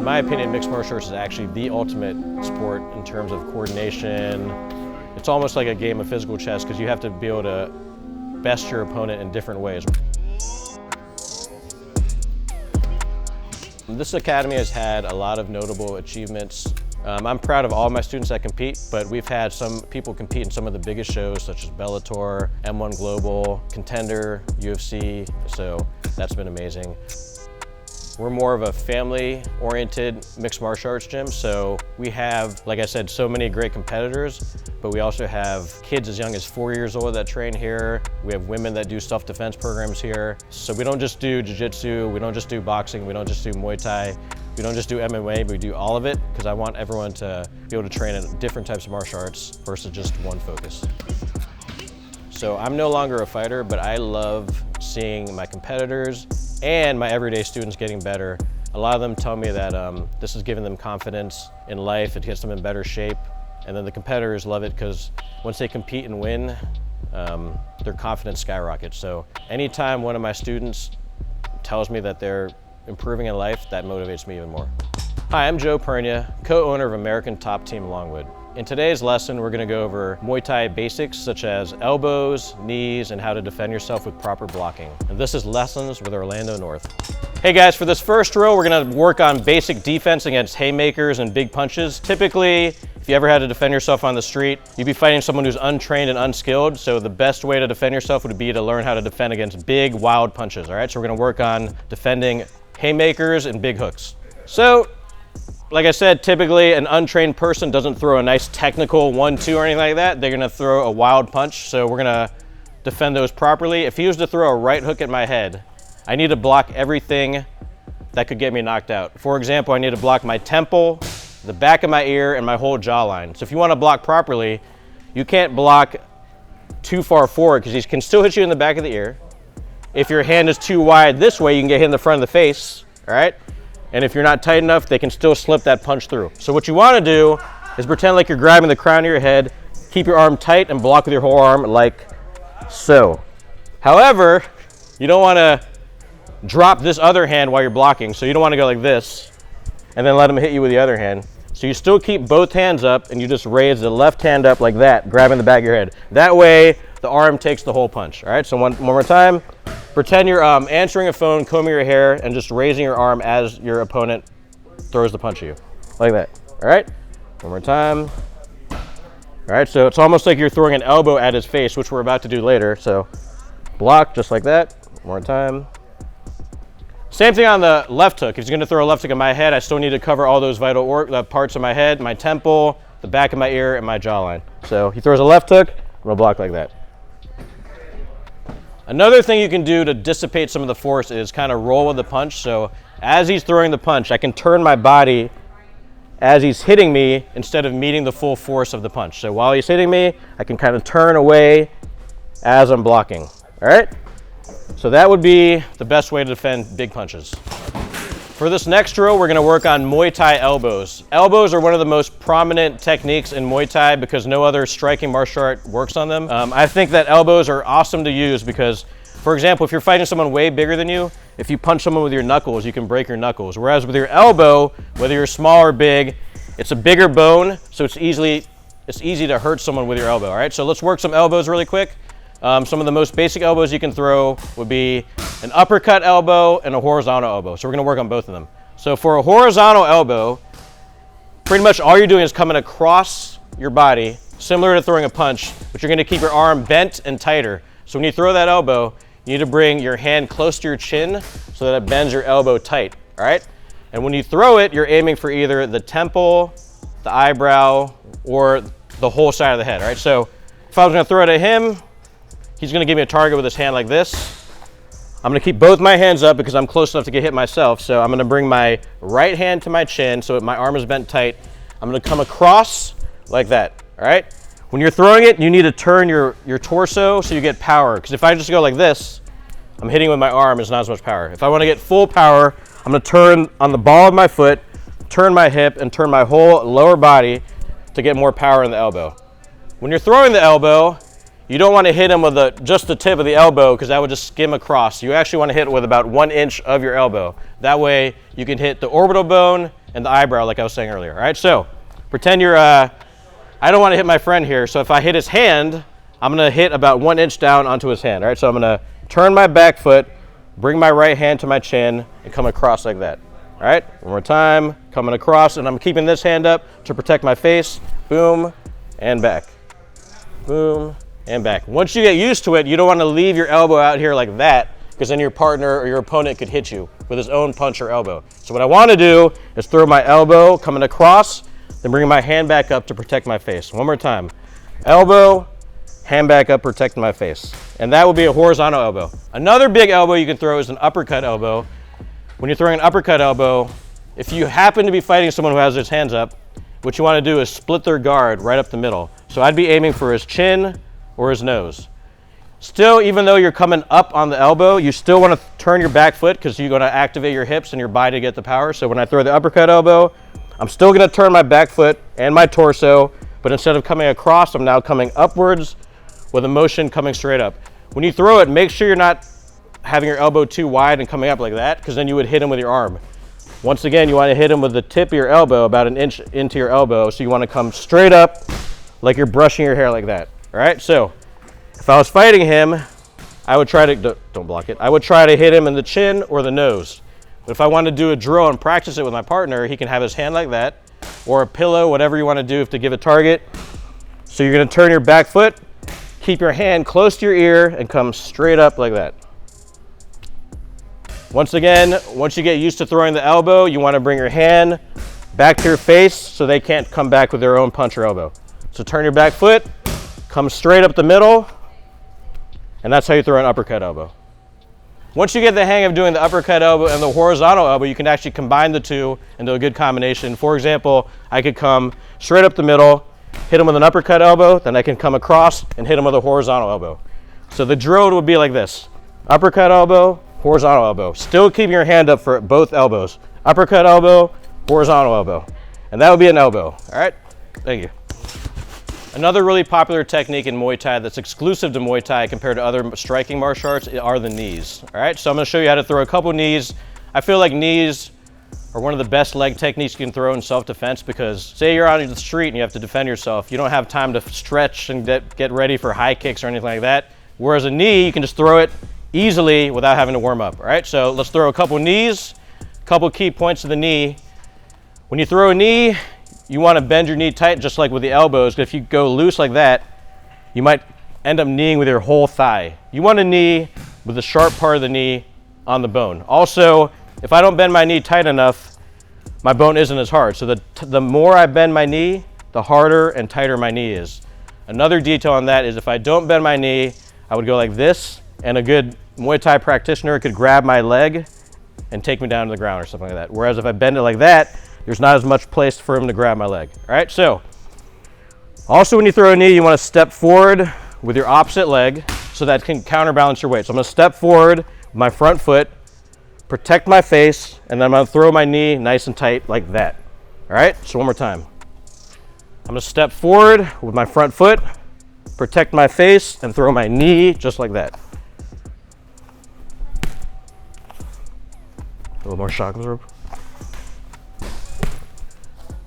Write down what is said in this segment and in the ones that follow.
my opinion, mixed martial arts is actually the ultimate sport in terms of coordination. It's almost like a game of physical chess because you have to be able to best your opponent in different ways. This academy has had a lot of notable achievements. I'm proud of all my students that compete, but we've had some people compete in some of the biggest shows such as Bellator, M1 Global, Contender, UFC, so that's been amazing. We're more of a family-oriented mixed martial arts gym, so we have, like I said, so many great competitors, but we also have kids as young as 4 years old that train here. We have women that do self-defense programs here. So we don't just do jiu-jitsu, we don't just do boxing, we don't just do Muay Thai, we don't just do MMA, but we do all of it because I want everyone to be able to train in different types of martial arts versus just one focus. So I'm no longer a fighter, but I love seeing my competitors and my everyday students getting better. A lot of them tell me that this has given them confidence in life, it gets them in better shape, and then the competitors love it because once they compete and win, their confidence skyrockets. So anytime one of my students tells me that they're improving in life, that motivates me even more. Hi, I'm Joe Pernia, co-owner of American Top Team Longwood. In today's lesson, we're going to go over Muay Thai basics such as elbows, knees, and how to defend yourself with proper blocking. And this is Lessons with Orlando North. Hey guys, for this first drill, we're going to work on basic defense against haymakers and big punches. Typically, if you ever had to defend yourself on the street, you'd be fighting someone who's untrained and unskilled. So the best way to defend yourself would be to learn how to defend against big, wild punches. All right, so we're going to work on defending haymakers and big hooks. So, like I said, typically an untrained person doesn't throw a nice technical 1-2 or anything like that. They're gonna throw a wild punch, so we're gonna defend those properly. If he was to throw a right hook at my head, I need to block everything that could get me knocked out. For example, I need to block my temple, the back of my ear, and my whole jawline. So if you wanna block properly, you can't block too far forward because he can still hit you in the back of the ear. If your hand is too wide this way, you can get hit in the front of the face, all right? And if you're not tight enough, they can still slip that punch through. So what you want to do is pretend like you're grabbing the crown of your head, keep your arm tight and block with your whole arm like so. However, you don't want to drop this other hand while you're blocking, so you don't want to go like this and then let him hit you with the other hand. So you still keep both hands up and you just raise the left hand up like that, grabbing the back of your head. That way, the arm takes the whole punch. All right, so one more time. Pretend you're answering a phone, combing your hair, and just raising your arm as your opponent throws the punch at you. Like that, all right? One more time. All right, so it's almost like you're throwing an elbow at his face, which we're about to do later. So block just like that. One more time. Same thing on the left hook. If he's gonna throw a left hook at my head, I still need to cover all those vital parts of my head, my temple, the back of my ear, and my jawline. So he throws a left hook, I'm gonna block like that. Another thing you can do to dissipate some of the force is kind of roll with the punch. So as he's throwing the punch, I can turn my body as he's hitting me instead of meeting the full force of the punch. So while he's hitting me, I can kind of turn away as I'm blocking, all right? So that would be the best way to defend big punches. For this next drill, we're gonna work on Muay Thai elbows. Elbows are one of the most prominent techniques in Muay Thai because no other striking martial art works on them. I think that elbows are awesome to use because, for example, if you're fighting someone way bigger than you, if you punch someone with your knuckles, you can break your knuckles. Whereas with your elbow, whether you're small or big, it's a bigger bone, so it's easy to hurt someone with your elbow, all right? So let's work some elbows really quick. Some of the most basic elbows you can throw would be an uppercut elbow and a horizontal elbow. So we're gonna work on both of them. So for a horizontal elbow, pretty much all you're doing is coming across your body, similar to throwing a punch, but you're gonna keep your arm bent and tighter. So when you throw that elbow, you need to bring your hand close to your chin so that it bends your elbow tight, all right? And when you throw it, you're aiming for either the temple, the eyebrow, or the whole side of the head, all right? So if I was gonna throw it at him, he's gonna give me a target with his hand like this. I'm gonna keep both my hands up because I'm close enough to get hit myself. So I'm gonna bring my right hand to my chin so my arm is bent tight. I'm gonna come across like that, all right? When you're throwing it, you need to turn your torso so you get power. Because if I just go like this, I'm hitting with my arm, it's not as much power. If I wanna get full power, I'm gonna turn on the ball of my foot, turn my hip, and turn my whole lower body to get more power in the elbow. When you're throwing the elbow, you don't want to hit him with just the tip of the elbow because that would just skim across. You actually want to hit it with about 1 inch of your elbow. That way you can hit the orbital bone and the eyebrow like I was saying earlier. All right, so pretend you're, I don't want to hit my friend here, so if I hit his hand, I'm going to hit about 1 inch down onto his hand. All right, so I'm going to turn my back foot, bring my right hand to my chin, and come across like that. All right, one more time, coming across, and I'm keeping this hand up to protect my face. Boom, and back. Boom, and back. Once you get used to it, you don't want to leave your elbow out here like that, because then your partner or your opponent could hit you with his own punch or elbow. So what I want to do is throw my elbow coming across, then bring my hand back up to protect my face. One more time. Elbow, hand back up, protecting my face. And that will be a horizontal elbow. Another big elbow you can throw is an uppercut elbow. When you're throwing an uppercut elbow, if you happen to be fighting someone who has his hands up, what you want to do is split their guard right up the middle. So I'd be aiming for his chin or his nose. Still, even though you're coming up on the elbow, you still want to turn your back foot because you're going to activate your hips and your body to get the power. So when I throw the uppercut elbow, I'm still going to turn my back foot and my torso, but instead of coming across, I'm now coming upwards with a motion coming straight up. When you throw it, make sure you're not having your elbow too wide and coming up like that, because then you would hit him with your arm. Once again, you want to hit him with the tip of your elbow, about 1 inch into your elbow, so you want to come straight up like you're brushing your hair like that. All right, so if I was fighting him, I would try to, don't block it, I would try to hit him in the chin or the nose. But if I want to do a drill and practice it with my partner, he can have his hand like that, or a pillow, whatever you want to do to give a target. So you're going to turn your back foot, keep your hand close to your ear, and come straight up like that. Once again, once you get used to throwing the elbow, you want to bring your hand back to your face so they can't come back with their own punch or elbow. So turn your back foot, come straight up the middle, and that's how you throw an uppercut elbow. Once you get the hang of doing the uppercut elbow and the horizontal elbow, you can actually combine the two into a good combination. For example, I could come straight up the middle, hit him with an uppercut elbow, then I can come across and hit him with a horizontal elbow. So the drill would be like this: uppercut elbow, horizontal elbow. Still keeping your hand up for both elbows. Uppercut elbow, horizontal elbow. And that would be an elbow. All right? Thank you. Another really popular technique in Muay Thai that's exclusive to Muay Thai compared to other striking martial arts are the knees. All right? So I'm going to show you how to throw a couple knees. I feel like knees are one of the best leg techniques you can throw in self-defense, because say you're out on the street and you have to defend yourself, you don't have time to stretch and get ready for high kicks or anything like that. Whereas a knee, you can just throw it easily without having to warm up. All right, so let's throw a couple knees, a couple key points of the knee. When you throw a knee, you want to bend your knee tight, just like with the elbows. If you go loose like that, you might end up kneeing with your whole thigh. You want to knee with the sharp part of the knee on the bone. Also, if I don't bend my knee tight enough, my bone isn't as hard. So the more I bend my knee, the harder and tighter my knee is. Another detail on that is if I don't bend my knee, I would go like this, and a good Muay Thai practitioner could grab my leg and take me down to the ground or something like that. Whereas if I bend it like that, there's not as much place for him to grab my leg. All right, so also when you throw a knee, you want to step forward with your opposite leg so that can counterbalance your weight. So I'm going to step forward with my front foot, protect my face, and then I'm going to throw my knee nice and tight like that. All right, so one more time. I'm going to step forward with my front foot, protect my face, and throw my knee just like that. A little more shock absorb.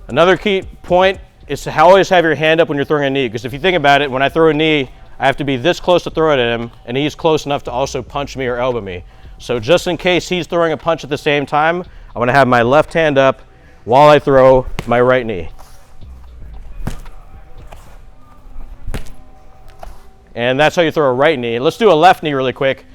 Another key point is to always have your hand up when you're throwing a knee, because if you think about it, when I throw a knee, I have to be this close to throw it at him, and he's close enough to also punch me or elbow me. So just in case he's throwing a punch at the same time, I want to have my left hand up while I throw my right knee. And that's how you throw a right knee. Let's do a left knee really quick.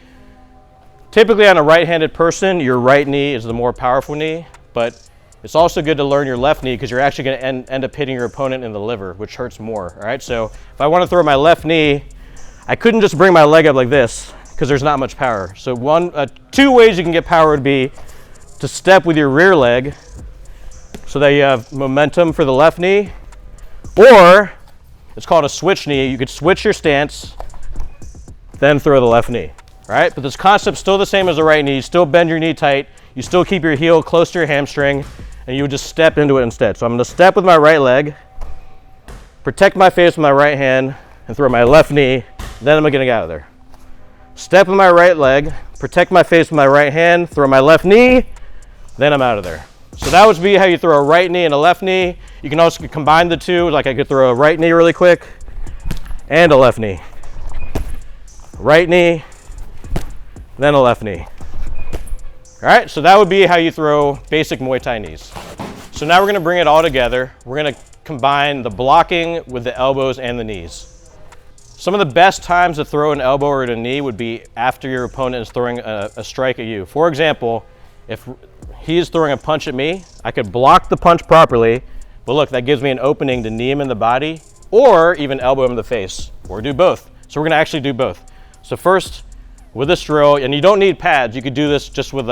Typically on a right-handed person, your right knee is the more powerful knee, but it's also good to learn your left knee because you're actually going to end up hitting your opponent in the liver, which hurts more. All right, so if I want to throw my left knee, I couldn't just bring my leg up like this because there's not much power. So two ways you can get power would be to step with your rear leg so that you have momentum for the left knee, or it's called a switch knee. You could switch your stance, then throw the left knee. All right, but this concept's still the same as the right knee. You still bend your knee tight. You still keep your heel close to your hamstring, and you would just step into it instead. So I'm going to step with my right leg, protect my face with my right hand, and throw my left knee. Then I'm going to get out of there. Step with my right leg, protect my face with my right hand, throw my left knee, then I'm out of there. So that would be how you throw a right knee and a left knee. You can also combine the two, like I could throw a right knee really quick and a left knee. Right knee, then a left knee. All right, so that would be how you throw basic Muay Thai knees. So now we're gonna bring it all together. We're gonna combine the blocking with the elbows and the knees. Some of the best times to throw an elbow or a knee would be after your opponent is throwing a strike at you. For example, if he's throwing a punch at me, I could block the punch properly, but look, that gives me an opening to knee him in the body or even elbow him in the face, or do both. So we're gonna actually do both. So first, with this drill, and you don't need pads, you could do this just with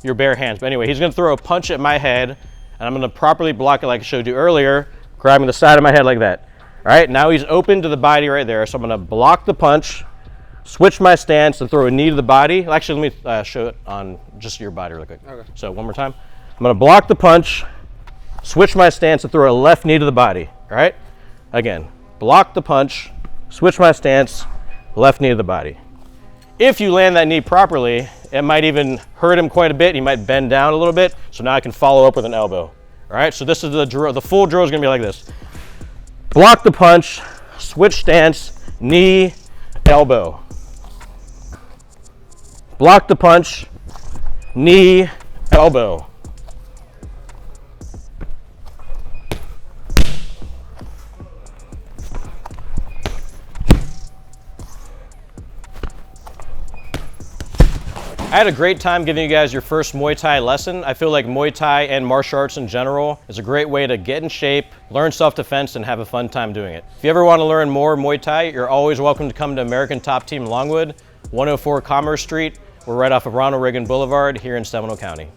your bare hands. But anyway, he's gonna throw a punch at my head, and I'm gonna properly block it like I showed you earlier, grabbing the side of my head like that. All right, now he's open to the body right there, so I'm gonna block the punch, switch my stance, and throw a knee to the body. Actually, let me show it on just your body real quick. Okay. So one more time. I'm gonna block the punch, switch my stance, and throw a left knee to the body. All right? Again, block the punch, switch my stance, left knee to the body. If you land that knee properly, it might even hurt him quite a bit. He might bend down a little bit. So now I can follow up with an elbow. All right, so this is the drill. The full drill is gonna be like this. Block the punch, switch stance, knee, elbow. Block the punch, knee, elbow. I had a great time giving you guys your first Muay Thai lesson. I feel like Muay Thai and martial arts in general is a great way to get in shape, learn self-defense, and have a fun time doing it. If you ever want to learn more Muay Thai, you're always welcome to come to American Top Team Longwood, 104 Commerce Street. We're right off of Ronald Reagan Boulevard here in Seminole County.